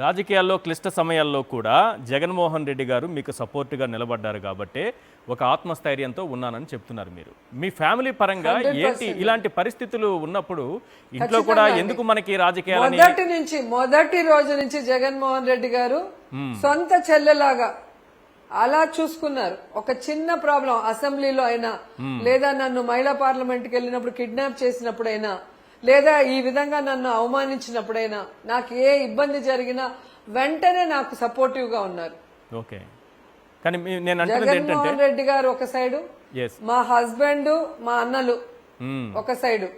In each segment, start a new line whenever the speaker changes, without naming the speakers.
రాజకీయాల్లో క్లిష్ట సమయాల్లో కూడా జగన్మోహన్ రెడ్డి గారు మీకు సపోర్ట్గా నిలబడ్డారు కాబట్టి ఒక ఆత్మస్థైర్యంతో ఉన్నానని చెప్తున్నారు మీరు. మీ ఫ్యామిలీ పరంగా ఏంటి
100%
ఇలాంటి పరిస్థితులు ఉన్నప్పుడు ఇంట్లో కూడా ఎందుకు మనకి రాజకీయాలని
మొదటి రోజు నుంచి జగన్మోహన్ రెడ్డి గారు సొంత చెల్లెలాగా అలా చూసుకున్నారు. ఒక చిన్న ప్రాబ్లం అసెంబ్లీలో అయినా, లేదా నన్ను మహిళా పార్లమెంట్కి వెళ్ళినప్పుడు కిడ్నాప్ చేసినప్పుడైనా, లేదా ఈ విధంగా నన్ను అవమానించినప్పుడైనా, నాకు ఏ ఇబ్బంది జరిగినా వెంటనే నాకు సపోర్టివ్ గా ఉన్నారు.
ఓకే, కానీ నేను అంటున్నది ఏంటంటే
జగన్మోహన్ రెడ్డి గారు ఒక సైడు, మా హస్బెండ్, మా అన్నలు ఒక సైడు,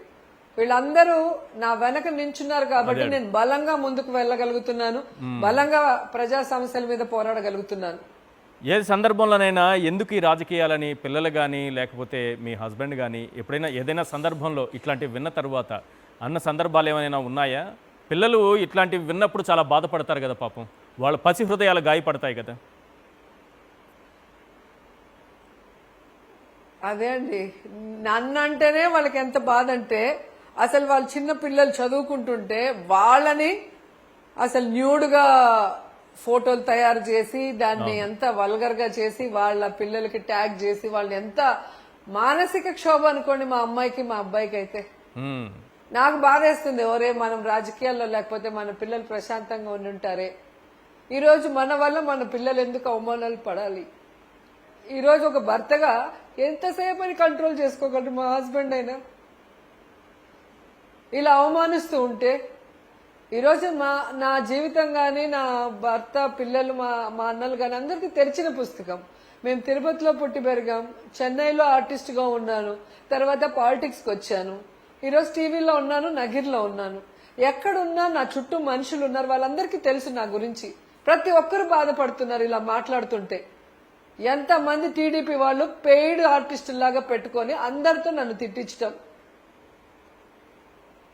వీళ్ళందరూ నా వెనక నించున్నారు కాబట్టి నేను బలంగా ముందుకు వెళ్ళగలుగుతున్నాను, బలంగా ప్రజా సమస్యల మీద పోరాడగలుగుతున్నాను.
ఏ సందర్భంలోనైనా ఎందుకు ఈ రాజకీయాలని పిల్లలు కానీ లేకపోతే మీ హస్బెండ్ కానీ ఎప్పుడైనా ఏదైనా సందర్భంలో ఇట్లాంటివి విన్న తర్వాత అన్న సందర్భాలు ఏమైనా ఉన్నాయా? పిల్లలు ఇట్లాంటివి విన్నప్పుడు చాలా బాధపడతారు కదా పాపం, వాళ్ళ పసి హృదయాలు గాయపడతాయి కదా.
అదే అండి, నన్నంటేనే వాళ్ళకి ఎంత బాధ అంటే, అసలు వాళ్ళు చిన్న పిల్లలు చదువుకుంటుంటే వాళ్ళని అసలు న్యూడ్గా ఫోటోలు తయారు చేసి దాన్ని ఎంత వల్గర్ గా చేసి వాళ్ళ పిల్లలకి ట్యాగ్ చేసి వాళ్ళని ఎంత మానసిక క్షోభ అనుకోండి మా అమ్మాయికి మా అబ్బాయికి అయితే. నాకు బాధేస్తుంది, ఒరే మనం రాజకీయాల్లో లేకపోతే మన పిల్లలు ప్రశాంతంగా ఉండి ఉంటారే, ఈరోజు మన వల్ల మన పిల్లలు ఎందుకు అవమానాలు పడాలి. ఈరోజు ఒక భర్తగా ఎంతసేపు అని కంట్రోల్ చేసుకోగలరు మా హస్బెండ్ అయినా ఇలా అవమానిస్తూ ఉంటే. ఈరోజు నా జీవితం కానీ, నా భర్త, పిల్లలు, మా అన్నలు కానీ అందరికీ తెరిచిన పుస్తకం. మేము తిరుపతిలో పుట్టి పెరిగాం, చెన్నైలో ఆర్టిస్ట్గా ఉన్నాను, తర్వాత పాలిటిక్స్కి వచ్చాను, ఈరోజు టీవీలో ఉన్నాను, నగిరిలో ఉన్నాను. ఎక్కడున్నా నా చుట్టూ మనుషులు ఉన్నారు, వాళ్ళందరికీ తెలుసు నా గురించి. ప్రతి ఒక్కరు బాధపడుతున్నారు ఇలా మాట్లాడుతుంటే. ఎంతమంది టీడీపీ వాళ్ళు పెయిడ్ ఆర్టిస్టులాగా పెట్టుకొని అందరితో నన్ను తిట్టించడం.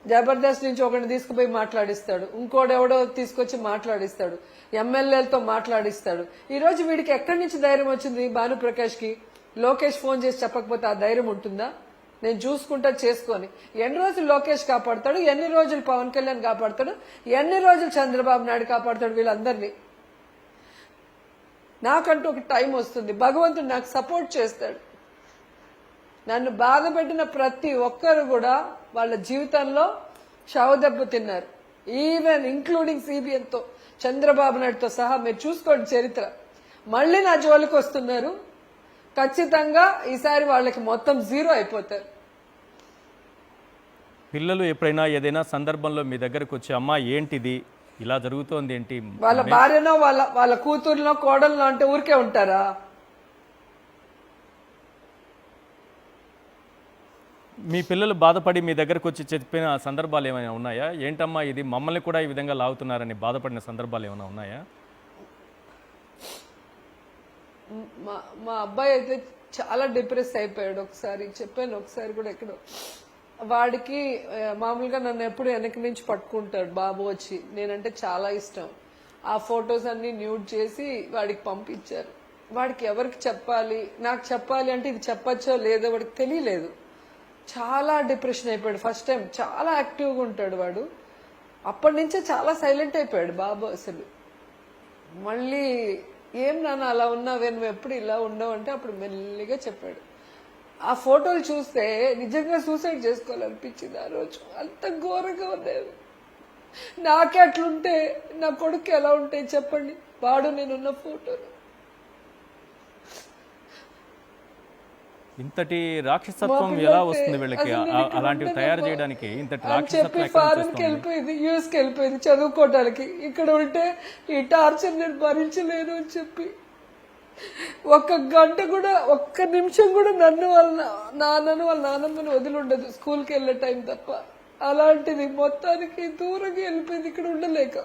జబర్దస్త్ నుంచి ఒకరిని తీసుకుపోయి మాట్లాడిస్తాడు, ఇంకోడెవడో తీసుకొచ్చి మాట్లాడిస్తాడు, ఎమ్మెల్యేలతో మాట్లాడిస్తాడు. ఈ రోజు వీడికి ఎక్కడి నుంచి ధైర్యం వచ్చింది? భానుప్రకాష్ కి లోకేష్ ఫోన్ చేసి చెప్పకపోతే ఆ ధైర్యం ఉంటుందా? నేను చూసుకుంటా చేసుకొని ఎన్ని రోజులు లోకేష్ కాపాడతాడు, ఎన్ని రోజులు పవన్ కళ్యాణ్ కాపాడతాడు, ఎన్ని రోజులు చంద్రబాబు నాయుడు కాపాడతాడు వీళ్ళందరినీ. నాకంటూ ఒక టైం వస్తుంది, భగవంతుడు నాకు సపోర్ట్ చేస్తాడు. నన్ను బాధ పెట్టిన ప్రతి ఒక్కరు కూడా వాళ్ళ జీవితంలో చావుదెబ్బ తిన్నారు, ఈవెన్ ఇంక్లూడింగ్ CBN తో, చంద్రబాబు నాయుడుతో సహా. మీరు చూసుకోండి చరిత్ర. మళ్ళీ నా జోలికి వస్తున్నారు, ఖచ్చితంగా ఈసారి వాళ్ళకి మొత్తం జీరో అయిపోతారు.
పిల్లలు ఎప్పుడైనా ఏదైనా సందర్భంలో మీ దగ్గరకు వచ్చి అమ్మా ఏంటిది ఇలా జరుగుతోంది ఏంటి,
వాళ్ళ భార్యనో వాళ్ళ కూతురునో కోడల్లో అంటే ఊరికే ఉంటారా?
మీ పిల్లలు బాధపడి మీ దగ్గరకు వచ్చి చెప్పిన సందర్భాలు ఏమైనా ఉన్నాయా? ఏంటమ్మా ఇది, మమ్మల్ని కూడా ఈ విధంగా లాగుతున్నారని బాధపడిన సందర్భాలు ఏమైనా ఉన్నాయా?
మా అబ్బాయి అయితే చాలా డిప్రెస్ అయిపోయాడు. ఒకసారి చెప్పాను, ఒకసారి కూడా ఎక్కడో. వాడికి మామూలుగా నన్ను ఎప్పుడు వెనక నుంచి పట్టుకుంటాడు బాబు వచ్చి, నేనంటే చాలా ఇష్టం. ఆ ఫొటోస్ అన్ని న్యూడ్ చేసి వాడికి పంపించారు. వాడికి ఎవరికి చెప్పాలి, నాకు చెప్పాలి అంటే ఇది చెప్పచ్చో లేదో వాడికి తెలియలేదు. చాలా డిప్రెషన్ అయిపోయాడు. ఫస్ట్ టైం చాలా యాక్టివ్గా ఉంటాడు వాడు, అప్పటి నుంచే చాలా సైలెంట్ అయిపోయాడు బాబు. అసలు మళ్ళీ ఏం నాన్న అలా ఉన్నావే, నువ్వు ఎప్పుడు ఇలా ఉండవు అంటే అప్పుడు మెల్లిగా చెప్పాడు. ఆ ఫోటోలు చూస్తే నిజంగా సూసైడ్ చేసుకోవాలనిపించింది ఆ రోజు, అంత ఘోరంగా ఉండేది. నాకే అట్లుంటే నా కొడుకు ఎలా ఉంటాయి చెప్పండి. వాడు నేనున్న ఫోటోలు.
ఇంతటి రాక్షసత్వం ఎలా వస్తుంది వీళ్ళకి? అలాంటివి తయారు చేయడానికి ఇంతటి రాక్షసత్వం
ఫారెన్కి వెళ్ళిపోయింది, యూఎస్కి వెళ్ళిపోయింది చదువుకోవడానికి. ఇక్కడ ఉంటే ఈ టార్చర్ నేను భరించలేను అని చెప్పి ఒక్క గంట కూడా, ఒక్క నిమిషం కూడా నన్ను వాళ్ళ నాన్నమ్మని వదిలి ఉండదు స్కూల్కి వెళ్ళే టైం తప్ప. అలాంటిది మొత్తానికి దూరంగా వెళ్ళిపోయింది ఇక్కడ ఉండలేక.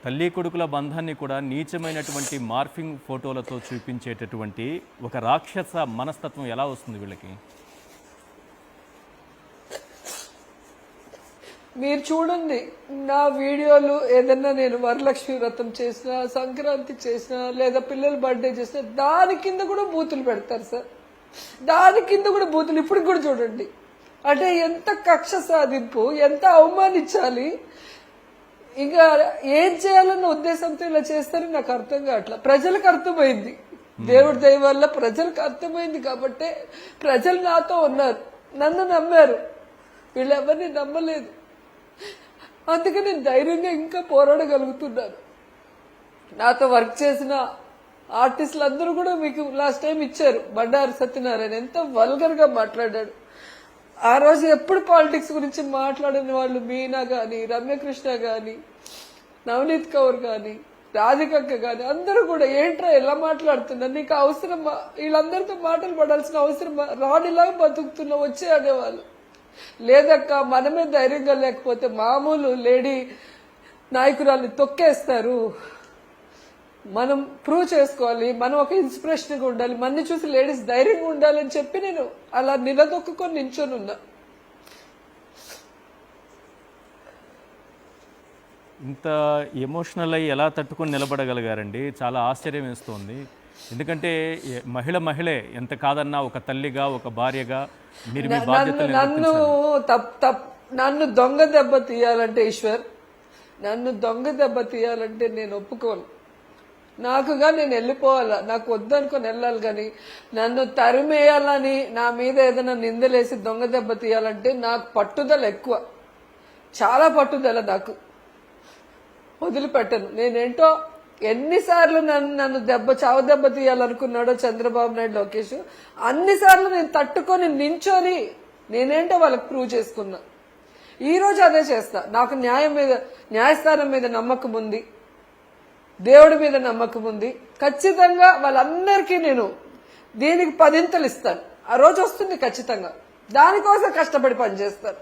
తల్లి కొడుకుల బంధాన్ని కూడా నీచమైనటువంటి మార్ఫింగ్ ఫోటోలతో చూపించేటటువంటి ఒక రాక్షస మనస్తత్వం ఎలా వస్తుంది వీళ్ళకి?
మీరు చూడండి నా వీడియోలు, ఏదన్నా నేను వరలక్ష్మి వ్రతం చేసినా, సంక్రాంతి చేసినా, లేదా పిల్లల బర్త్డే చేసినా దాని కింద కూడా బూతులు పెడతారు సార్. దాని కింద కూడా బూతులు ఇప్పుడు కూడా చూడండి. అంటే ఎంత కక్ష సాధింపు, ఎంత అవమానించాలి. ఇంకా ఏం చేయాలన్న ఉద్దేశంతో ఇలా చేస్తారని నాకు అర్థం కావట్లా. ప్రజలకు అర్థమైంది, దేవుడి దయ వల్ల ప్రజలకు అర్థమైంది కాబట్టి ప్రజలు నాతో ఉన్నారు, నన్ను నమ్మారు. వీళ్ళెవరిని నమ్మలేదు, అందుకే నేను ధైర్యంగా ఇంకా పోరాడగలుగుతున్నాను. నాతో వర్క్ చేసిన ఆర్టిస్టులు అందరూ కూడా మీకు లాస్ట్ టైం ఇచ్చారు. బండారు సత్యనారాయణ ఎంత వల్గర్ గా మాట్లాడాడు. ఆ రోజు ఎప్పుడు పాలిటిక్స్ గురించి మాట్లాడిన వాళ్ళు మీనా గాని, రమ్యకృష్ణ గాని, నవనీత్ కౌర్ గాని, రాధికక్క గాని అందరూ కూడా ఏంట్రా ఎలా మాట్లాడుతున్నారు, నీకు అవసరమా, వీళ్ళందరితో మాటలు పడాల్సిన అవసరమా, రాణిలాగా బతుకుతున్నావు వచ్చే అనేవాళ్ళు. లేదక్క మనమే ధైర్యంగా లేకపోతే మామూలు లేడీ నాయకురాల్ని తొక్కేస్తారు, మనం ప్రూవ్ చేసుకోవాలి, మనం ఒక ఇన్స్పిరేషన్గా ఉండాలి, మన్ని చూసి లేడీస్ ధైర్యంగా ఉండాలని చెప్పి నేను అలా నిలదొక్కుని నించొని ఉన్నా.
ఇంత ఎమోషనల్ అయ్యి ఎలా తట్టుకొని నిలబడగలిగారండి, చాలా ఆశ్చర్యం వేస్తోంది. ఎందుకంటే మహిళే ఎంత కాదన్నా ఒక తల్లిగా, ఒక భార్యగా మీరు మీ బాధ్యతలు
నన్ను దొంగ దెబ్బ తీయాలంటే ఈశ్వర్, నన్ను దొంగ దెబ్బ తీయాలంటే నేను ఒప్పుకోను. నాకుగా నేను వెళ్ళిపోవాలా, నాకు వద్దనుకొని వెళ్ళాలి. కానీ నన్ను తరిమేయాలని, నా మీద ఏదైనా నిందలేసి దొంగ దెబ్బ తీయాలంటే నాకు పట్టుదల ఎక్కువ, చాలా నాకు. వదిలిపెట్టను. నేనేంటో ఎన్నిసార్లు నన్ను చావు దెబ్బ తీయాలనుకున్నాడో చంద్రబాబు నాయుడు, లోకేష్, అన్నిసార్లు నేను తట్టుకొని నించొని నేనేంటో వాళ్ళకి ప్రూవ్ చేసుకున్నా. ఈ రోజు అదే చేస్తా. నాకు న్యాయస్థానం మీద నమ్మకం ఉంది, దేవుడి మీద నమ్మకం ఉంది. ఖచ్చితంగా వాళ్ళందరికీ నేను దీనికి 10 ఇంతలు ఇస్తాను. ఆ రోజు వస్తుంది ఖచ్చితంగా, దానికోసం కష్టపడి పనిచేస్తాను.